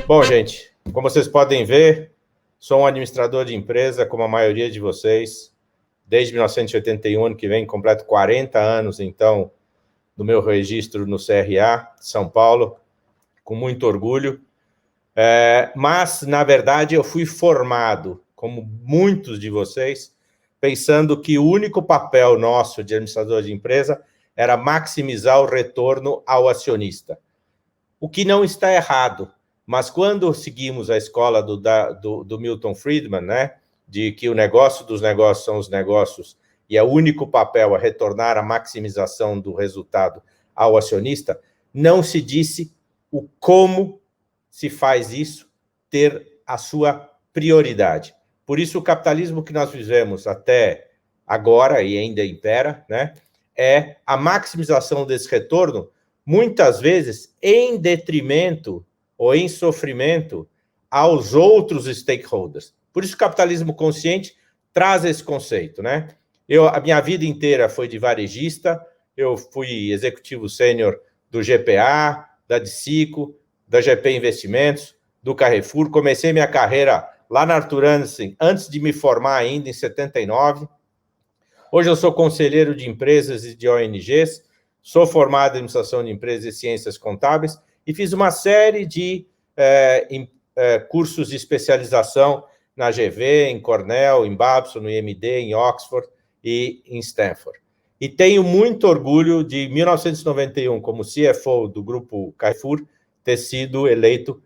Bom, gente, como vocês podem ver, sou um administrador de empresa, como a maioria de vocês, desde 1981, ano que vem, completo 40 anos, então, do meu registro no CRA, São Paulo, com muito orgulho. Mas, na verdade, eu fui formado, como muitos de vocês, pensando que o único papel nosso de administrador de empresa era maximizar o retorno ao acionista. O que não está errado, mas quando seguimos a escola do Milton Friedman, né, de que o negócio dos negócios são os negócios e é o único papel a retornar a maximização do resultado ao acionista, não se disse o como se faz isso ter a sua prioridade. Por isso, o capitalismo que nós vivemos até agora, e ainda impera, né, é a maximização desse retorno, muitas vezes em detrimento ou em sofrimento aos outros stakeholders. Por isso, o capitalismo consciente traz esse conceito, né? A minha vida inteira foi de varejista, eu fui executivo sênior do GPA, da Dicico, da GP Investimentos, do Carrefour. Comecei minha carreira lá na Arthur Andersen, antes de me formar ainda, em 79. Hoje eu sou conselheiro de empresas e de ONGs, sou formado em administração de empresas e ciências contábeis e fiz uma série de cursos de especialização na GV, em Cornell, em Babson, no IMD, em Oxford e em Stanford. E tenho muito orgulho de 1991, como CFO do grupo Carrefour, ter sido eleito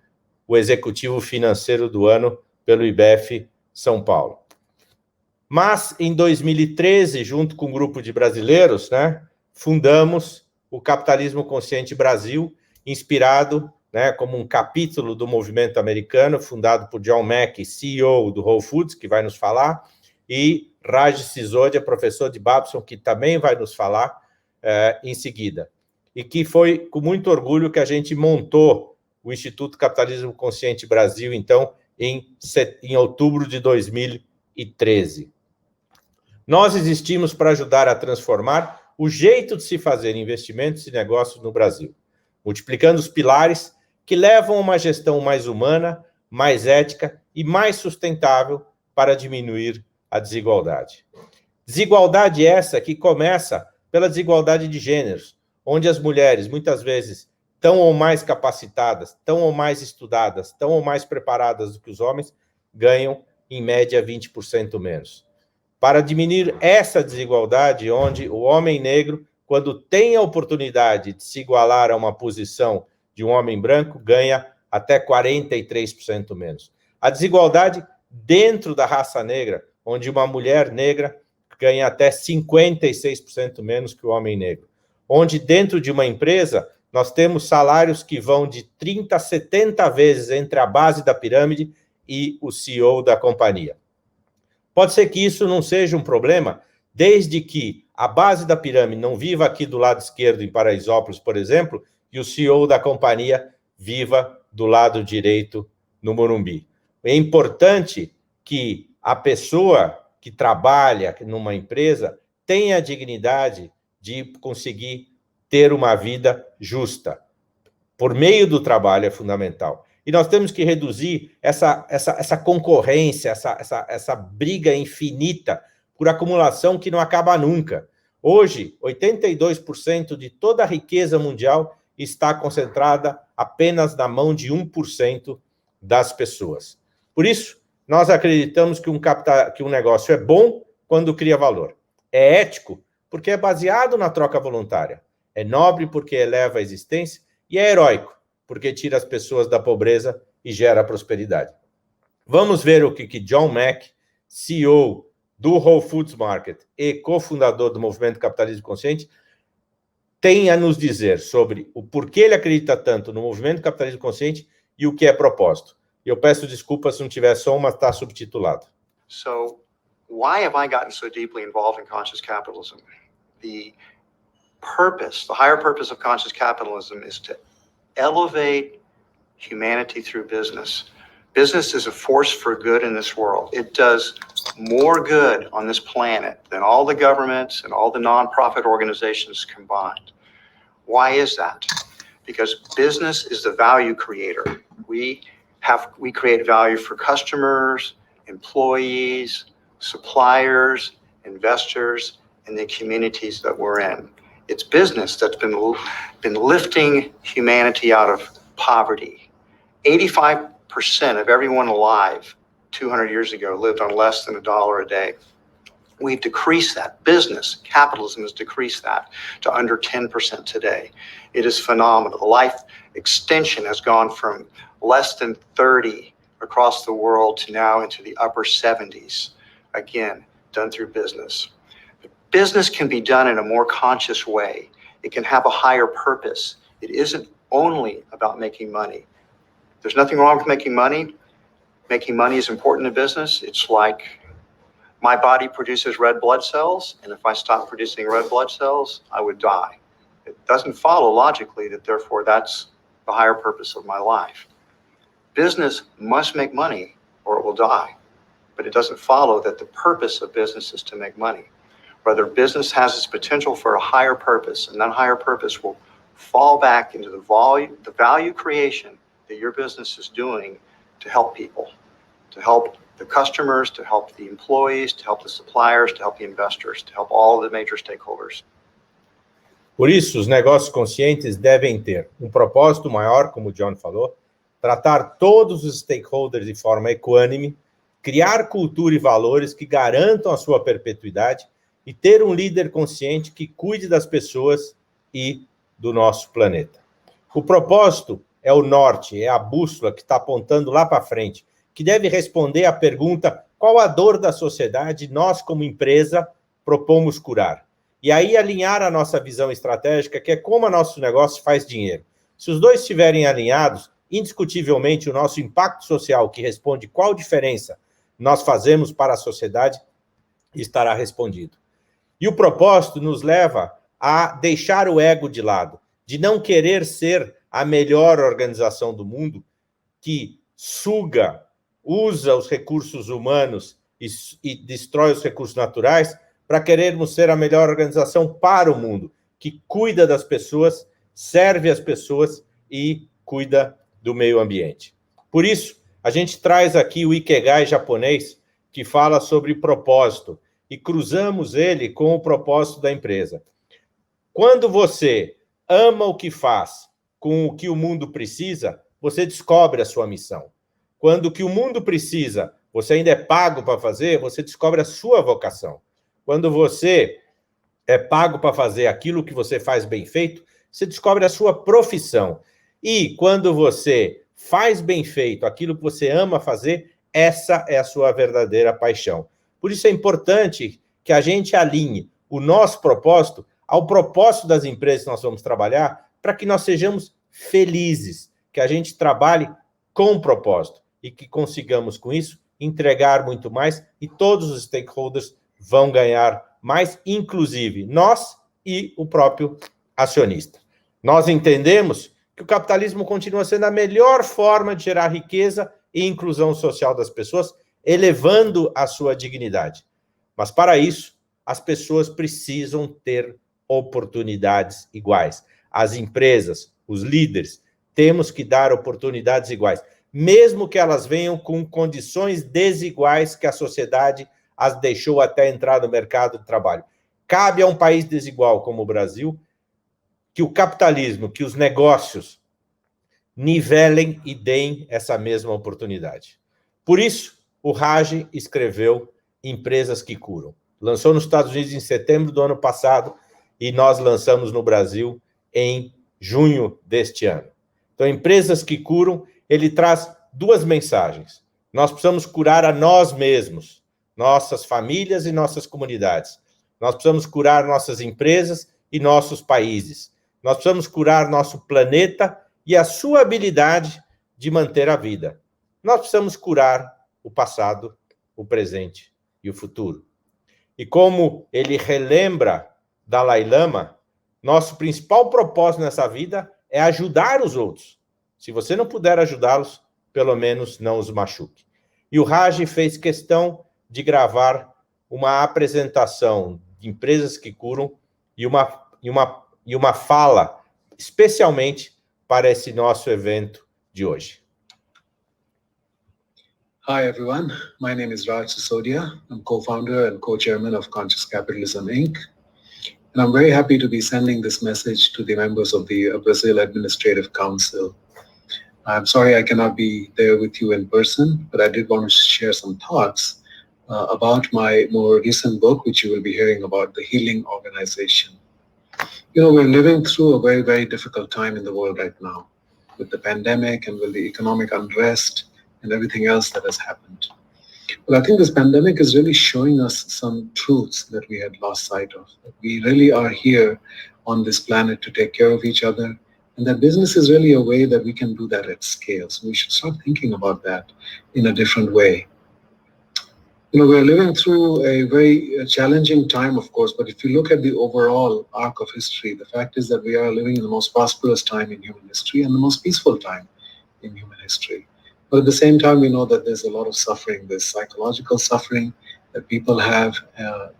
o executivo financeiro do ano pelo IBEF São Paulo. Mas, em 2013, junto com um grupo de brasileiros, né, fundamos o Capitalismo Consciente Brasil, inspirado, né, como um capítulo do movimento americano, fundado por John Mackey, CEO do Whole Foods, que vai nos falar, e Raj Sisodia, professor de Babson, que também vai nos falar em seguida. E que foi com muito orgulho que a gente montou o Instituto Capitalismo Consciente Brasil, então, em outubro de 2013. Nós existimos para ajudar a transformar o jeito de se fazer investimentos e negócios no Brasil, multiplicando os pilares que levam a uma gestão mais humana, mais ética e mais sustentável para diminuir a desigualdade. Desigualdade essa que começa pela desigualdade de gêneros, onde as mulheres, muitas vezes, tão ou mais capacitadas, tão ou mais estudadas, tão ou mais preparadas do que os homens, ganham, em média, 20% menos. Para diminuir essa desigualdade, onde o homem negro, quando tem a oportunidade de se igualar a uma posição de um homem branco, ganha até 43% menos. A desigualdade dentro da raça negra, onde uma mulher negra ganha até 56% menos que o homem negro. Onde dentro de uma empresa, nós temos salários que vão de 30 a 70 vezes entre a base da pirâmide e o CEO da companhia. Pode ser que isso não seja um problema, desde que a base da pirâmide não viva aqui do lado esquerdo, em Paraisópolis, por exemplo, e o CEO da companhia viva do lado direito, no Morumbi. É importante que a pessoa que trabalha numa empresa tenha a dignidade de conseguir ter uma vida justa. Por meio do trabalho é fundamental. E nós temos que reduzir essa concorrência, essa briga infinita por acumulação que não acaba nunca. Hoje, 82% de toda a riqueza mundial está concentrada apenas na mão de 1% das pessoas. Por isso, nós acreditamos que um negócio é bom quando cria valor. É ético porque é baseado na troca voluntária. É nobre porque eleva a existência e é heróico porque tira as pessoas da pobreza e gera prosperidade. Vamos ver o que John Mack, CEO do Whole Foods Market e cofundador do Movimento Capitalismo Consciente, tem a nos dizer sobre o porquê ele acredita tanto no Movimento Capitalismo Consciente e o que é propósito. Eu peço desculpas se não tiver som, mas está subtitulado. So, why have I gotten so deeply involved in conscious capitalism? The purpose, the higher purpose of conscious capitalism is to elevate humanity through business. Business is a force for good in this world. It does more good on this planet than all the governments and all the nonprofit organizations combined. Why is that? Because business is the value creator. We we create value for customers, employees, suppliers, investors, and the communities that we're in. It's business that's been lifting humanity out of poverty. 85% of everyone alive 200 years ago lived on less than $1 a day. We've decreased that. Business, capitalism has decreased that to under 10% today. It is phenomenal. The life extension has gone from less than 30 across the world to now into the upper 70s. Again, done through business. Business can be done in a more conscious way. It can have a higher purpose. It isn't only about making money. There's nothing wrong with making money. Making money is important in business. It's like my body produces red blood cells, and if I stop producing red blood cells, I would die. It doesn't follow logically that therefore that's the higher purpose of my life. Business must make money or it will die, but it doesn't follow that the purpose of business is to make money. Rather, business has its potential for a higher purpose, and that higher purpose will fall back into the value creation that your business is doing to help people, to help the customers, to help the employees, to help the suppliers, to help the investors, to help all of the major stakeholders. Por isso, os negócios conscientes devem ter um propósito maior, como o John falou, tratar todos os stakeholders de forma equânime, criar cultura e valores que garantam a sua perpetuidade e ter um líder consciente que cuide das pessoas e do nosso planeta. O propósito é o norte, é a bússola que está apontando lá para frente, que deve responder à pergunta: qual a dor da sociedade nós, como empresa, propomos curar? E aí alinhar a nossa visão estratégica, que é como o nosso negócio faz dinheiro. Se os dois estiverem alinhados, indiscutivelmente o nosso impacto social, que responde qual diferença nós fazemos para a sociedade, estará respondido. E o propósito nos leva a deixar o ego de lado, de não querer ser a melhor organização do mundo, que suga, usa os recursos humanos e destrói os recursos naturais, para querermos ser a melhor organização para o mundo, que cuida das pessoas, serve as pessoas e cuida do meio ambiente. Por isso, a gente traz aqui o Ikigai japonês, que fala sobre propósito, e cruzamos ele com o propósito da empresa. Quando você ama o que faz com o que o mundo precisa, você descobre a sua missão. Quando o que o mundo precisa, você ainda é pago para fazer, você descobre a sua vocação. Quando você é pago para fazer aquilo que você faz bem feito, você descobre a sua profissão. E quando você faz bem feito aquilo que você ama fazer, essa é a sua verdadeira paixão. Por isso é importante que a gente alinhe o nosso propósito ao propósito das empresas que nós vamos trabalhar, para que nós sejamos felizes, que a gente trabalhe com propósito e que consigamos, com isso, entregar muito mais e todos os stakeholders vão ganhar mais, inclusive nós e o próprio acionista. Nós entendemos que o capitalismo continua sendo a melhor forma de gerar riqueza e inclusão social das pessoas, elevando a sua dignidade. Mas, para isso, as pessoas precisam ter oportunidades iguais. As empresas, os líderes, temos que dar oportunidades iguais, mesmo que elas venham com condições desiguais que a sociedade as deixou até entrar no mercado de trabalho. Cabe a um país desigual como o Brasil que o capitalismo, que os negócios nivelem e deem essa mesma oportunidade. Por isso, o Raj escreveu Empresas que Curam. Lançou nos Estados Unidos em setembro do ano passado e nós lançamos no Brasil em junho deste ano. Então, Empresas que Curam, ele traz duas mensagens. Nós precisamos curar a nós mesmos, nossas famílias e nossas comunidades. Nós precisamos curar nossas empresas e nossos países. Nós precisamos curar nosso planeta e a sua habilidade de manter a vida. Nós precisamos curar o passado, o presente e o futuro. E como ele relembra Dalai Lama, nosso principal propósito nessa vida é ajudar os outros. Se você não puder ajudá-los, pelo menos não os machuque. E o Raj fez questão de gravar uma apresentação de Empresas que Curam e uma fala especialmente para esse nosso evento de hoje. Hi, everyone. My name is Raj Sisodia. I'm co-founder and co-chairman of Conscious Capitalism, Inc. And I'm very happy to be sending this message to the members of the Brazil Administrative Council. I'm sorry I cannot be there with you in person, but I did want to share some thoughts about my more recent book, which you will be hearing about, The Healing Organization. You know, we're living through a very, very difficult time in the world right now with the pandemic and with the economic unrest and everything else that has happened. Well, I think this pandemic is really showing us some truths that we had lost sight of. That we really are here on this planet to take care of each other, and that business is really a way that we can do that at scale. So we should start thinking about that in a different way. You know, we're living through a very challenging time, of course, but if you look at the overall arc of history, the fact is that we are living in the most prosperous time in human history and the most peaceful time in human history. But at the same time, we know that there's a lot of suffering. There's psychological suffering that people have,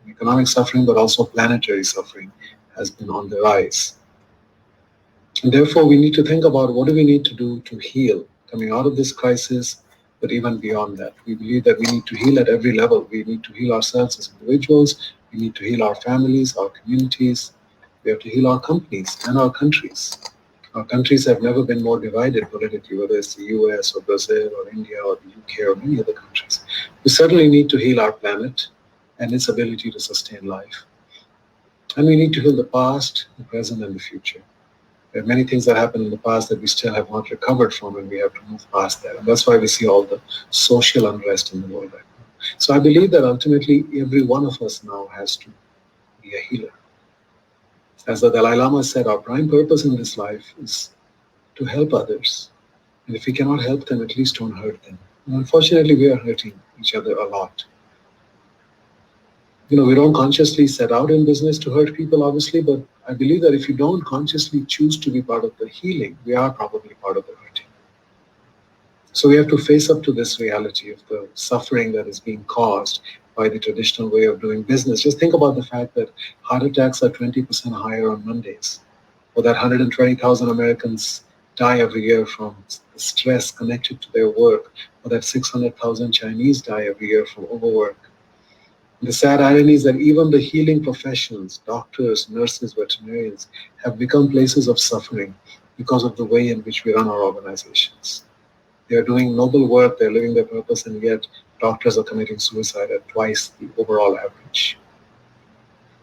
economic suffering, but also planetary suffering has been on the rise. And therefore, we need to think about what do we need to do to heal coming out of this crisis, but even beyond that. We believe that we need to heal at every level. We need to heal ourselves as individuals. We need to heal our families, our communities. We have to heal our companies and our countries. Our countries have never been more divided politically, whether it's the US or Brazil or India or the UK or many other countries. We certainly need to heal our planet and its ability to sustain life. And we need to heal the past, the present, and the future. There are many things that happened in the past that we still have not recovered from, and we have to move past that. And that's why we see all the social unrest in the world right now. So I believe that ultimately every one of us now has to be a healer. As the Dalai Lama said, our prime purpose in this life is to help others. And if we cannot help them, at least don't hurt them. And unfortunately, we are hurting each other a lot. You know, we don't consciously set out in business to hurt people, obviously, but I believe that if you don't consciously choose to be part of the healing, we are probably part of the hurting. So we have to face up to this reality of the suffering that is being caused by the traditional way of doing business. Just think about the fact that heart attacks are 20% higher on Mondays, or that 120,000 Americans die every year from the stress connected to their work, or that 600,000 Chinese die every year from overwork. And the sad irony is that even the healing professions, doctors, nurses, veterinarians, have become places of suffering because of the way in which we run our organizations. They are doing noble work, they're living their purpose, and yet doctors are committing suicide at twice the overall average.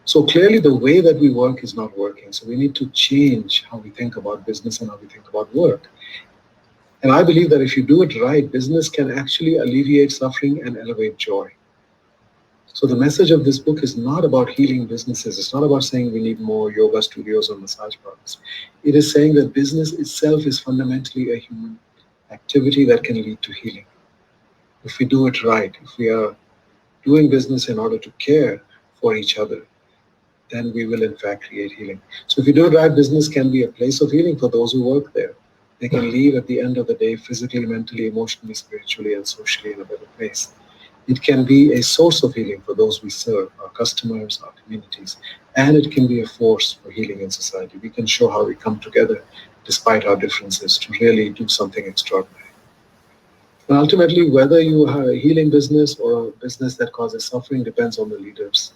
So clearly the way that we work is not working. So we need to change how we think about business and how we think about work. And I believe that if you do it right, business can actually alleviate suffering and elevate joy. So the message of this book is not about healing businesses. It's not about saying we need more yoga studios or massage parlors. It is saying that business itself is fundamentally a human activity that can lead to healing. If we do it right, if we are doing business in order to care for each other, then we will in fact create healing. So if you do it right, business can be a place of healing for those who work there. They can leave at the end of the day physically, mentally, emotionally, spiritually, and socially in a better place. It can be a source of healing for those we serve, our customers, our communities, and it can be a force for healing in society. We can show how we come together despite our differences to really do something extraordinary. And ultimately, whether you have a healing business or a business that causes suffering depends on the leaders.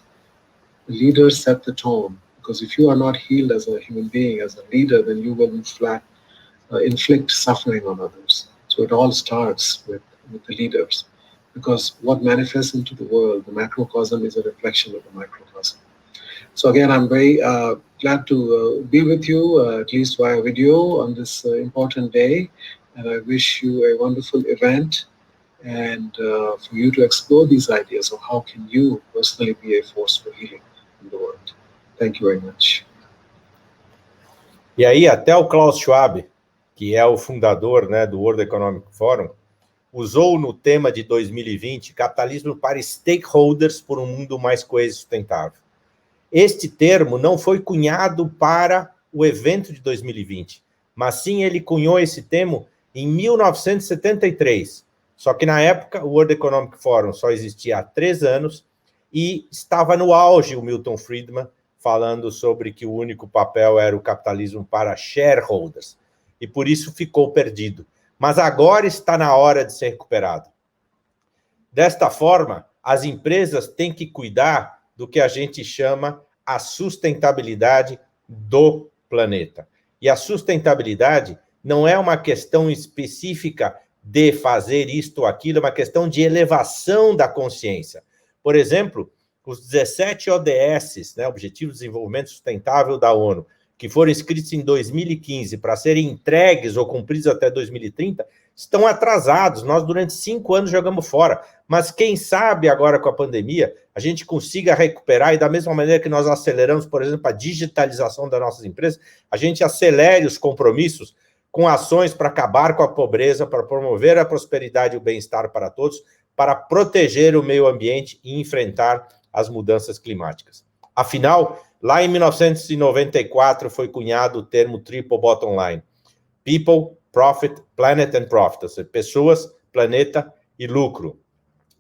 The leaders set the tone, because if you are not healed as a human being, as a leader, then you will inflict suffering on others. So it all starts with the leaders. Because what manifests into the world, the macrocosm, is a reflection of the microcosm. So again, I'm very glad to be with you, at least via video, on this important day. And I wish you a wonderful event and for you to explore these ideas of how can you personally be a force for healing in the world. Thank you very much. E aí, até o Klaus Schwab, que é o fundador, né, do World Economic Forum, usou no tema de 2020 capitalismo para stakeholders por um mundo mais coeso e sustentável. Este termo não foi cunhado para o evento de 2020, mas sim ele cunhou esse termo em 1973. Só que na época o World Economic Forum só existia há 3 anos e estava no auge o Milton Friedman falando sobre que o único papel era o capitalismo para shareholders. E por isso ficou perdido. Mas agora está na hora de ser recuperado. Desta forma, as empresas têm que cuidar do que a gente chama a sustentabilidade do planeta. E a sustentabilidade não é uma questão específica de fazer isto ou aquilo, é uma questão de elevação da consciência. Por exemplo, os 17 ODS, né, Objetivos de Desenvolvimento Sustentável da ONU, que foram escritos em 2015 para serem entregues ou cumpridos até 2030, estão atrasados. Nós, durante 5 anos, jogamos fora. Mas quem sabe agora com a pandemia, a gente consiga recuperar e da mesma maneira que nós aceleramos, por exemplo, a digitalização das nossas empresas, a gente acelere os compromissos com ações para acabar com a pobreza, para promover a prosperidade e o bem-estar para todos, para proteger o meio ambiente e enfrentar as mudanças climáticas. Afinal, lá em 1994 foi cunhado o termo Triple Bottom Line. People, Profit, Planet and Profit, ou seja, pessoas, planeta e lucro.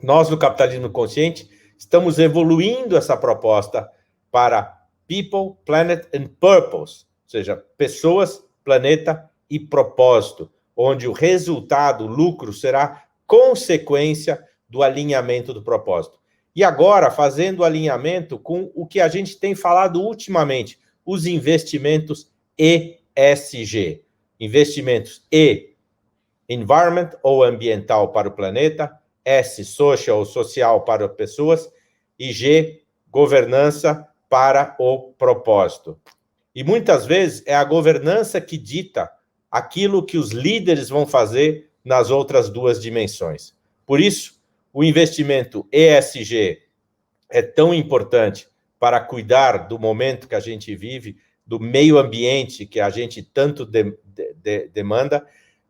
Nós, no Capitalismo Consciente, estamos evoluindo essa proposta para People, Planet and Purpose, ou seja, pessoas, planeta e propósito, onde o resultado, o lucro, será consequência do alinhamento do propósito. E agora, fazendo o alinhamento com o que a gente tem falado ultimamente, os investimentos ESG. Investimentos E, environment ou ambiental para o planeta, S, social ou social para as pessoas, e G, governança para o propósito. E muitas vezes é a governança que dita aquilo que os líderes vão fazer nas outras duas dimensões. Por isso, o investimento ESG é tão importante para cuidar do momento que a gente vive, do meio ambiente que a gente tanto demanda,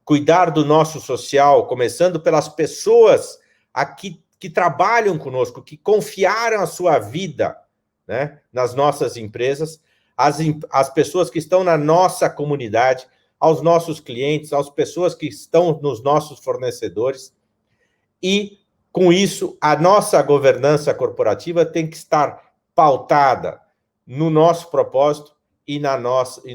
cuidar do nosso social, começando pelas pessoas aqui que trabalham conosco, que confiaram a sua vida, né, nas nossas empresas, as pessoas que estão na nossa comunidade, aos nossos clientes, às pessoas que estão nos nossos fornecedores. E, com isso, a nossa governança corporativa tem que estar pautada no nosso propósito e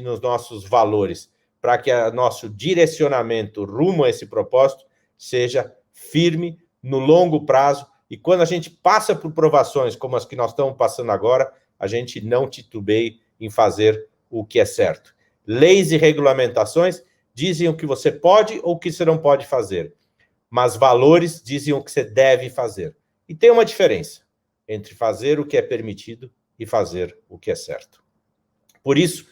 nos nossos valores, para que o nosso direcionamento rumo a esse propósito seja firme no longo prazo. E quando a gente passa por provações como as que nós estamos passando agora, a gente não titubeie em fazer o que é certo. Leis e regulamentações dizem o que você pode ou o que você não pode fazer, mas valores dizem o que você deve fazer. E tem uma diferença entre fazer o que é permitido e fazer o que é certo. Por isso,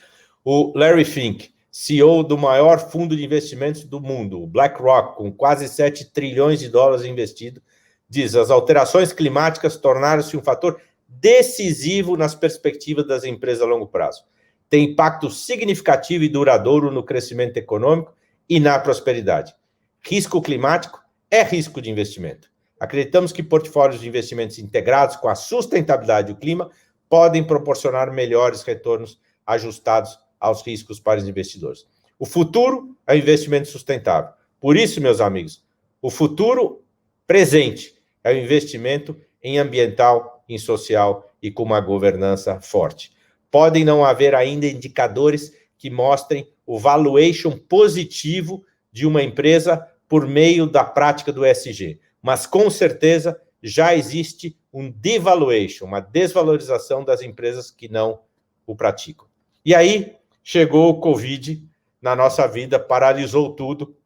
o Larry Fink, CEO do maior fundo de investimentos do mundo, o BlackRock, com quase 7 trilhões de dólares investido, diz: as alterações climáticas tornaram-se um fator decisivo nas perspectivas das empresas a longo prazo. Tem impacto significativo e duradouro no crescimento econômico e na prosperidade. Risco climático é risco de investimento. Acreditamos que portfólios de investimentos integrados com a sustentabilidade do clima podem proporcionar melhores retornos ajustados aos riscos para os investidores. O futuro é o investimento sustentável. Por isso, meus amigos, o futuro presente é o investimento em ambiental, em social e com uma governança forte. Podem não haver ainda indicadores que mostrem o valuation positivo de uma empresa por meio da prática do ESG, mas com certeza já existe um devaluation, uma desvalorização das empresas que não o praticam. E aí chegou o Covid na nossa vida, paralisou tudo.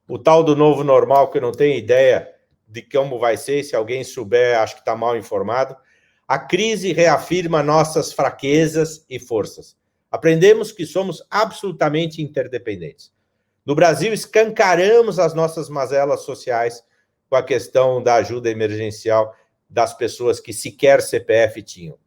O tal do novo normal, que eu não tenho ideia de como vai ser, se alguém souber, acho que está mal informado. A crise reafirma nossas fraquezas e forças. Aprendemos que somos absolutamente interdependentes. No Brasil, escancaramos as nossas mazelas sociais com a questão da ajuda emergencial das pessoas que sequer CPF tinham.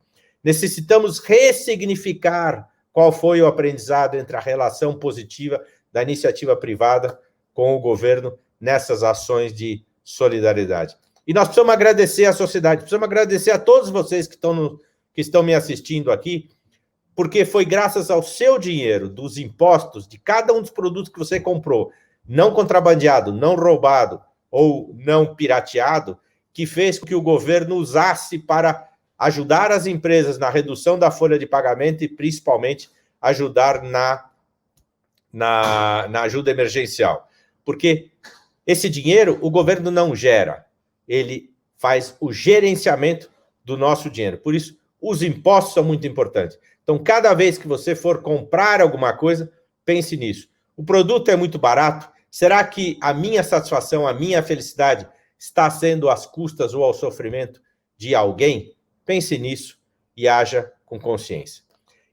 Necessitamos ressignificar qual foi o aprendizado entre a relação positiva da iniciativa privada com o governo nessas ações de solidariedade. E nós precisamos agradecer à sociedade, precisamos agradecer a todos vocês que estão me assistindo aqui, porque foi graças ao seu dinheiro, dos impostos, de cada um dos produtos que você comprou, não contrabandeado, não roubado ou não pirateado, que fez com que o governo usasse para ajudar as empresas na redução da folha de pagamento e, principalmente, ajudar na ajuda emergencial. Porque esse dinheiro o governo não gera. ele faz o gerenciamento do nosso dinheiro. Por isso, os impostos são muito importantes. Então, cada vez que você for comprar alguma coisa, pense nisso. O produto é muito barato. Será que a minha satisfação, a minha felicidade está sendo às custas ou ao sofrimento de alguém? Pense nisso e haja com consciência.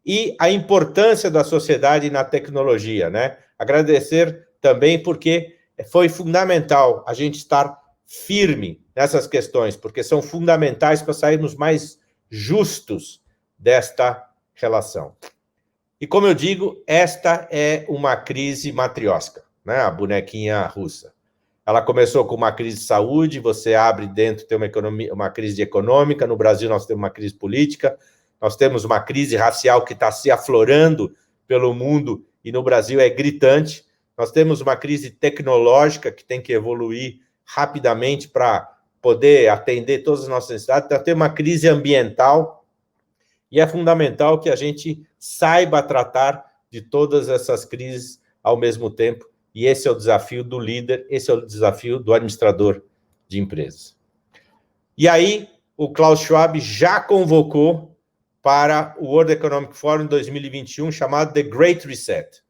E a importância da sociedade na tecnologia, né? Agradecer também porque foi fundamental a gente estar firme nessas questões, porque são fundamentais para sairmos mais justos desta relação. E como eu digo, esta é uma crise matriosca, né? A bonequinha russa. Ela começou com uma crise de saúde, você abre dentro, tem uma crise econômica, no Brasil nós temos uma crise política, nós temos uma crise racial que está se aflorando pelo mundo e no Brasil é gritante, nós temos uma crise tecnológica que tem que evoluir rapidamente para poder atender todas as nossas necessidades, nós temos uma crise ambiental e é fundamental que a gente saiba tratar de todas essas crises ao mesmo tempo. E esse é o desafio do líder, esse é o desafio do administrador de empresas. E aí, o Klaus Schwab já convocou para o World Economic Forum 2021, chamado The Great Reset.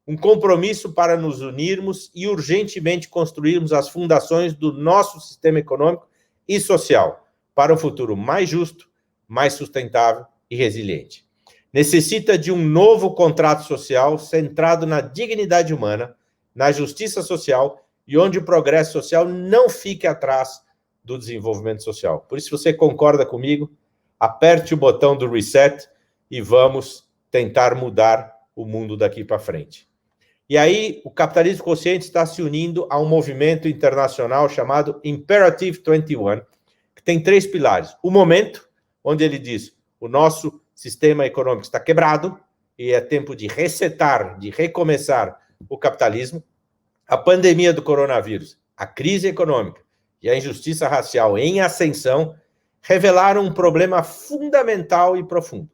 Um compromisso para nos unirmos e urgentemente construirmos as fundações do nosso sistema econômico e social para um futuro mais justo, mais sustentável e resiliente. Necessita de um novo contrato social centrado na dignidade humana, na justiça social e onde o progresso social não fique atrás do desenvolvimento social. Por isso, se você concorda comigo, aperte o botão do reset e vamos tentar mudar o mundo daqui para frente. E aí, o capitalismo consciente está se unindo a um movimento internacional chamado Imperative 21, que tem 3 pilares. O momento, onde ele diz, o nosso sistema econômico está quebrado e é tempo de resetar, de recomeçar o capitalismo. A pandemia do coronavírus, a crise econômica e a injustiça racial em ascensão revelaram um problema fundamental e profundo.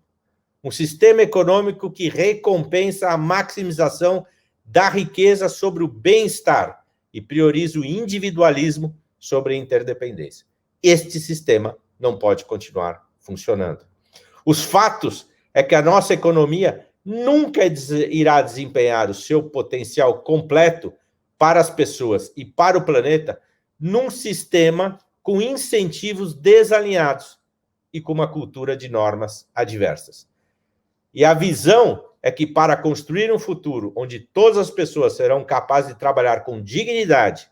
Um sistema econômico que recompensa a maximização da riqueza sobre o bem-estar e prioriza o individualismo sobre a interdependência. Este sistema não pode continuar funcionando. Os fatos é que a nossa economia nunca irá desempenhar o seu potencial completo para as pessoas e para o planeta num sistema com incentivos desalinhados e com uma cultura de normas adversas. E a visão é que para construir um futuro onde todas as pessoas serão capazes de trabalhar com dignidade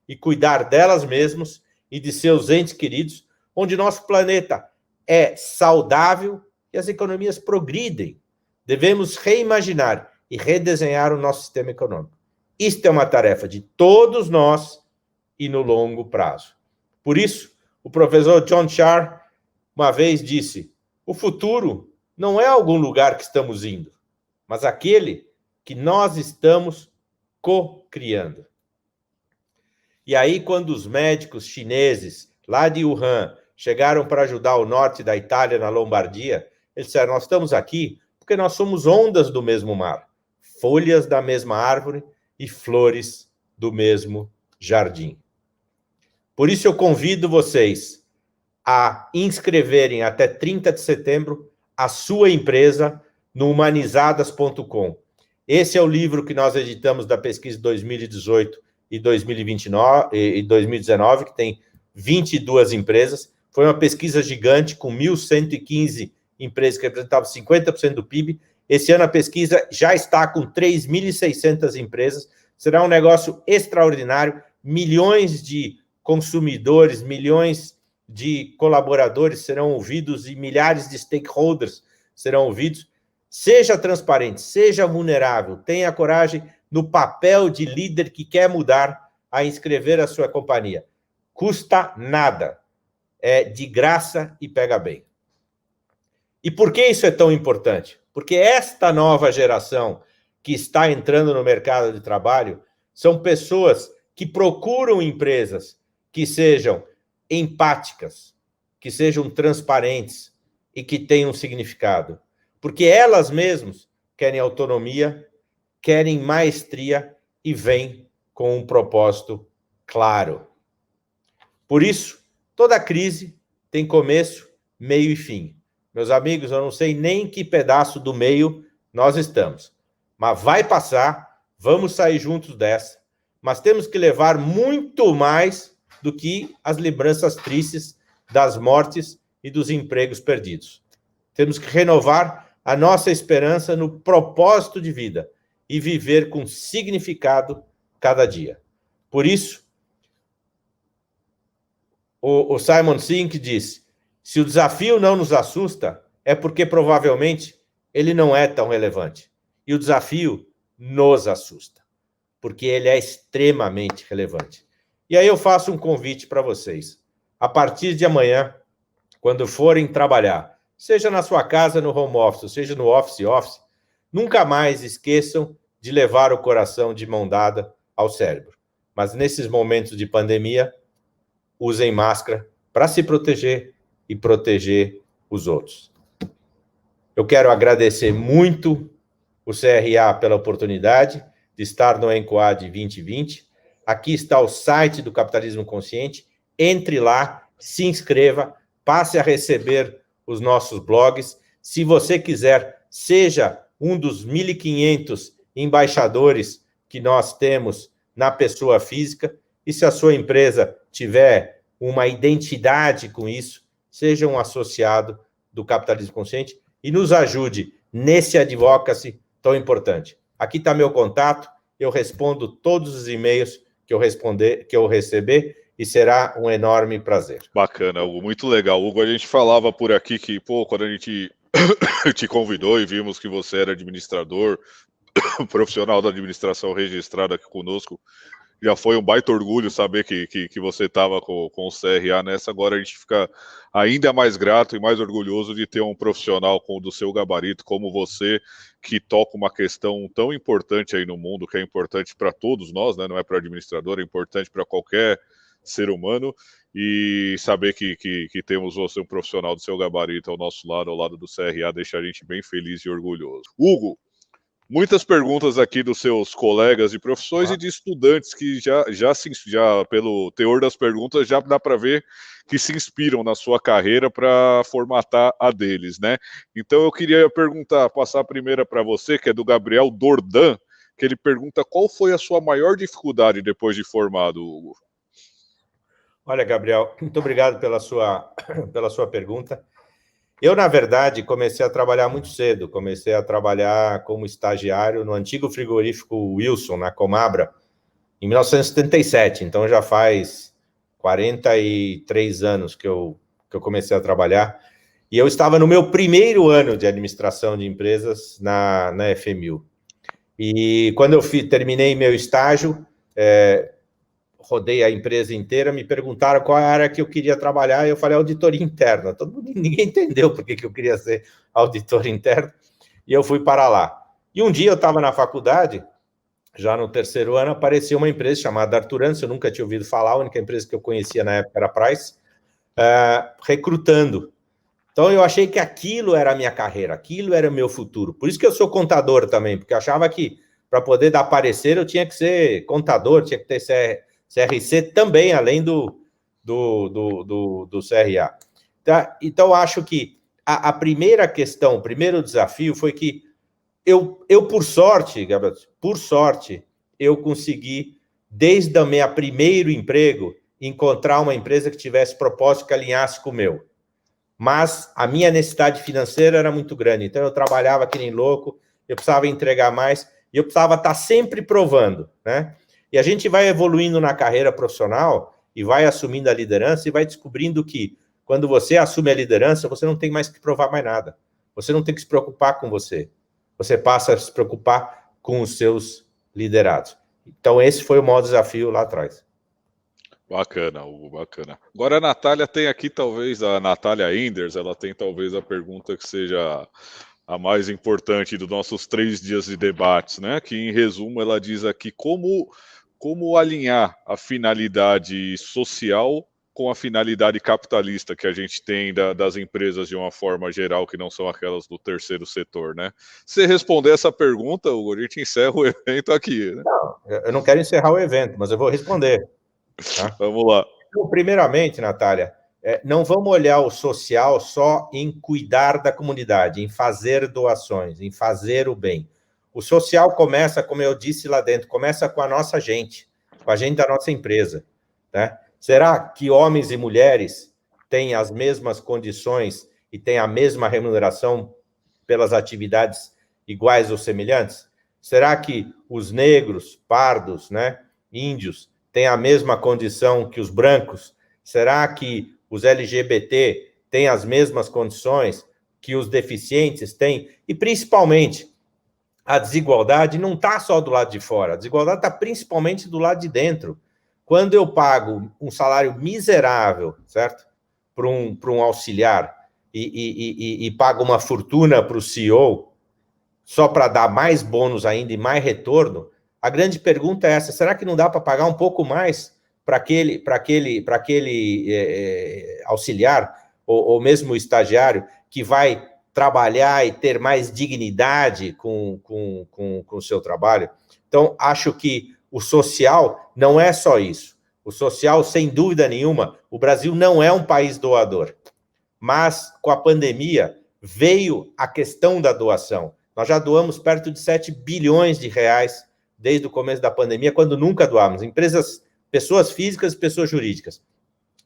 e cuidar delas mesmas e de seus entes queridos, onde nosso planeta é saudável e as economias progridem, devemos reimaginar e redesenhar o nosso sistema econômico. Isto é uma tarefa de todos nós e no longo prazo. Por isso, o professor John Carr uma vez disse, o futuro não é algum lugar que estamos indo, mas aquele que nós estamos co-criando. E aí, quando os médicos chineses, lá de Wuhan, chegaram para ajudar o norte da Itália, na Lombardia, eles disseram, nós estamos aqui porque nós somos ondas do mesmo mar, folhas da mesma árvore e flores do mesmo jardim. Por isso eu convido vocês a inscreverem até 30 de setembro a sua empresa no humanizadas.com. Esse é o livro que nós editamos da pesquisa 2018 e 2019, que tem 22 empresas. Foi uma pesquisa gigante com 1.115 empresas que representavam 50% do PIB. Esse ano a pesquisa já está com 3.600 empresas. Será um negócio extraordinário. Milhões de consumidores, milhões de colaboradores serão ouvidos e milhares de stakeholders serão ouvidos. Seja transparente, seja vulnerável, tenha coragem no papel de líder que quer mudar a inscrever a sua companhia. Custa nada. É de graça e pega bem. E por que isso é tão importante? Porque esta nova geração que está entrando no mercado de trabalho são pessoas que procuram empresas que sejam empáticas, que sejam transparentes e que tenham significado. Porque elas mesmas querem autonomia, querem maestria e vêm com um propósito claro. Por isso, Toda crise tem começo, meio e fim. Meus amigos, eu não sei nem que pedaço do meio nós estamos, mas vai passar, vamos sair juntos dessa, mas temos que levar muito mais do que as lembranças tristes das mortes e dos empregos perdidos. Temos que renovar a nossa esperança no propósito de vida e viver com significado cada dia. Por isso, o Simon Sinek diz: se o desafio não nos assusta, é porque provavelmente ele não é tão relevante. E o desafio nos assusta, porque ele é extremamente relevante. E aí eu faço um convite para vocês. A partir de amanhã, quando forem trabalhar, seja na sua casa, no home office, seja no office, nunca mais esqueçam de levar o coração de mão dada ao cérebro. Mas nesses momentos de pandemia, usem máscara para se proteger e proteger os outros. Eu quero agradecer muito o CRA pela oportunidade de estar no Encoad 2020. Aqui está o site do Capitalismo Consciente. Entre lá, se inscreva, passe a receber os nossos blogs. Se você quiser, seja um dos 1.500 embaixadores que nós temos na pessoa física. E se a sua empresa tiver uma identidade com isso, seja um associado do Capitalismo Consciente e nos ajude nesse advocacy tão importante. Aqui está meu contato, eu respondo todos os e-mails que eu receber e será um enorme prazer. Bacana, Hugo, muito legal. Hugo, a gente falava por aqui que, quando a gente te convidou e vimos que você era administrador, profissional da administração registrado aqui conosco, já foi um baita orgulho saber que você estava com o CRA nessa. Agora a gente fica ainda mais grato e mais orgulhoso de ter um profissional do seu gabarito, como você, que toca uma questão tão importante aí no mundo, que é importante para todos nós, né? Não é para administrador, é importante para qualquer ser humano, e saber que temos você, um profissional do seu gabarito, ao nosso lado, ao lado do CRA, deixa a gente bem feliz e orgulhoso. Hugo, muitas perguntas aqui dos seus colegas de profissões e de estudantes que já pelo teor das perguntas, já dá para ver que se inspiram na sua carreira para formatar a deles, né? Então eu queria passar a primeira para você, que é do Gabriel Dordan, que ele pergunta: qual foi a sua maior dificuldade depois de formado, Hugo? Olha, Gabriel, muito obrigado pela sua pergunta. Eu, na verdade, comecei a trabalhar muito cedo. Comecei a trabalhar como estagiário no antigo frigorífico Wilson, na Comabra, em 1977. Então, já faz 43 anos que eu comecei a trabalhar. E eu estava no meu primeiro ano de administração de empresas na FMU. E quando eu terminei meu estágio, rodei a empresa inteira, me perguntaram qual área que eu queria trabalhar, e eu falei auditoria interna. Ninguém entendeu por que eu queria ser auditor interno, e eu fui para lá. E um dia eu estava na faculdade, já no terceiro ano, apareceu uma empresa chamada Arturança, eu nunca tinha ouvido falar, a única empresa que eu conhecia na época era a Price, recrutando. Então eu achei que aquilo era a minha carreira, aquilo era o meu futuro. Por isso que eu sou contador também, porque eu achava que para poder dar parecer eu tinha que ser contador, tinha que ter CRC também, além do CRA. Tá? Então, acho que a primeira questão, o primeiro desafio foi que eu por sorte, Gabriel, eu consegui, desde o meu primeiro emprego, encontrar uma empresa que tivesse propósito que alinhasse com o meu. Mas a minha necessidade financeira era muito grande, então eu trabalhava que nem louco, eu precisava entregar mais, e eu precisava estar sempre provando, né? E a gente vai evoluindo na carreira profissional e vai assumindo a liderança e vai descobrindo que quando você assume a liderança, você não tem mais que provar mais nada. Você não tem que se preocupar com você. Você passa a se preocupar com os seus liderados. Então, esse foi o maior desafio lá atrás. Bacana, Hugo, bacana. Agora a Natália tem aqui, talvez, a Natália Enders, ela tem talvez a pergunta que seja a mais importante dos nossos 3 dias de debates, né? Que, em resumo, ela diz aqui como alinhar a finalidade social com a finalidade capitalista que a gente tem das empresas de uma forma geral, que não são aquelas do terceiro setor, né? Se responder essa pergunta, Hugo, a gente encerra o evento aqui, né? Não, eu não quero encerrar o evento, mas eu vou responder. Tá? Vamos lá. Então, primeiramente, Natália, não vamos olhar o social só em cuidar da comunidade, em fazer doações, em fazer o bem. O social começa, como eu disse lá dentro, começa com a nossa gente, com a gente da nossa empresa, né? Será que homens e mulheres têm as mesmas condições e têm a mesma remuneração pelas atividades iguais ou semelhantes? Será que os negros, pardos, né, índios, têm a mesma condição que os brancos? Será que os LGBT têm as mesmas condições que os deficientes têm? E, principalmente, a desigualdade não está só do lado de fora, a desigualdade está principalmente do lado de dentro. Quando eu pago um salário miserável, certo? Para um auxiliar e pago uma fortuna para o CEO, só para dar mais bônus ainda e mais retorno, a grande pergunta é essa: será que não dá para pagar um pouco mais para aquele auxiliar, ou mesmo estagiário, que vai trabalhar e ter mais dignidade com o seu trabalho? Então, acho que o social não é só isso. O social, sem dúvida nenhuma, o Brasil não é um país doador. Mas, com a pandemia, veio a questão da doação. Nós já doamos perto de 7 bilhões de reais desde o começo da pandemia, quando nunca doamos. Empresas, pessoas físicas e pessoas jurídicas.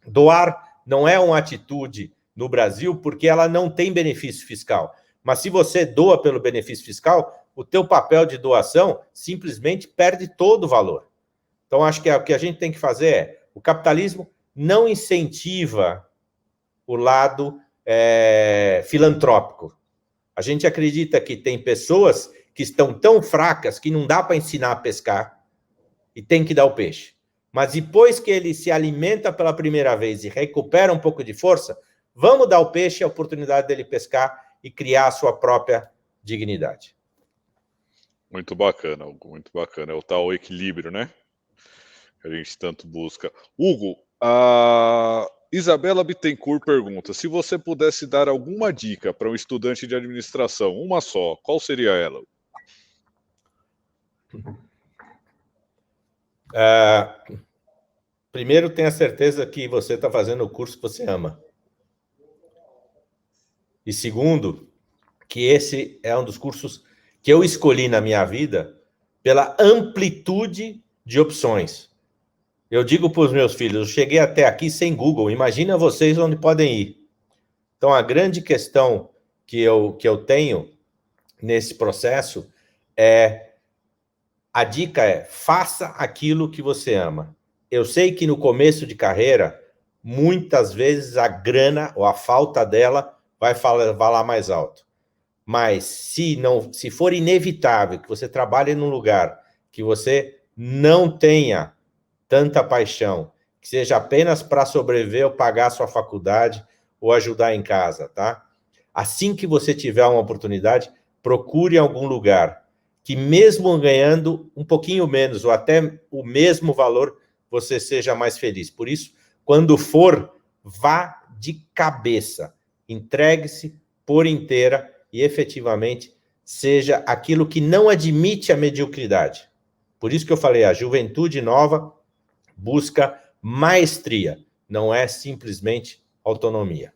Doar não é uma atitude no Brasil porque ela não tem benefício fiscal. Mas se você doa pelo benefício fiscal, o teu papel de doação simplesmente perde todo o valor. Então, acho que o que a gente tem que fazer é: o capitalismo não incentiva o lado filantrópico. A gente acredita que tem pessoas que estão tão fracas que não dá para ensinar a pescar e tem que dar o peixe. Mas depois que ele se alimenta pela primeira vez e recupera um pouco de força, vamos dar o peixe e a oportunidade dele pescar e criar a sua própria dignidade. Muito bacana, Hugo, muito bacana. É o tal equilíbrio, né? Que a gente tanto busca. Hugo, a Isabela Bittencourt pergunta: se você pudesse dar alguma dica para um estudante de administração, uma só, qual seria ela? Primeiro, tenha certeza que você está fazendo o curso que você ama. E segundo, que esse é um dos cursos que eu escolhi na minha vida pela amplitude de opções. Eu digo para os meus filhos: eu cheguei até aqui sem Google, imagina vocês onde podem ir. Então, a grande questão que eu tenho nesse processo a dica é: faça aquilo que você ama. Eu sei que no começo de carreira, muitas vezes a grana ou a falta dela vai falar mais alto. Mas se for inevitável que você trabalhe num lugar que você não tenha tanta paixão, que seja apenas para sobreviver ou pagar a sua faculdade ou ajudar em casa, tá? Assim que você tiver uma oportunidade, procure algum lugar que, mesmo ganhando um pouquinho menos ou até o mesmo valor, você seja mais feliz. Por isso, quando for, vá de cabeça, entregue-se por inteira e efetivamente seja aquilo que não admite a mediocridade. Por isso que eu falei, a juventude nova busca maestria, não é simplesmente autonomia.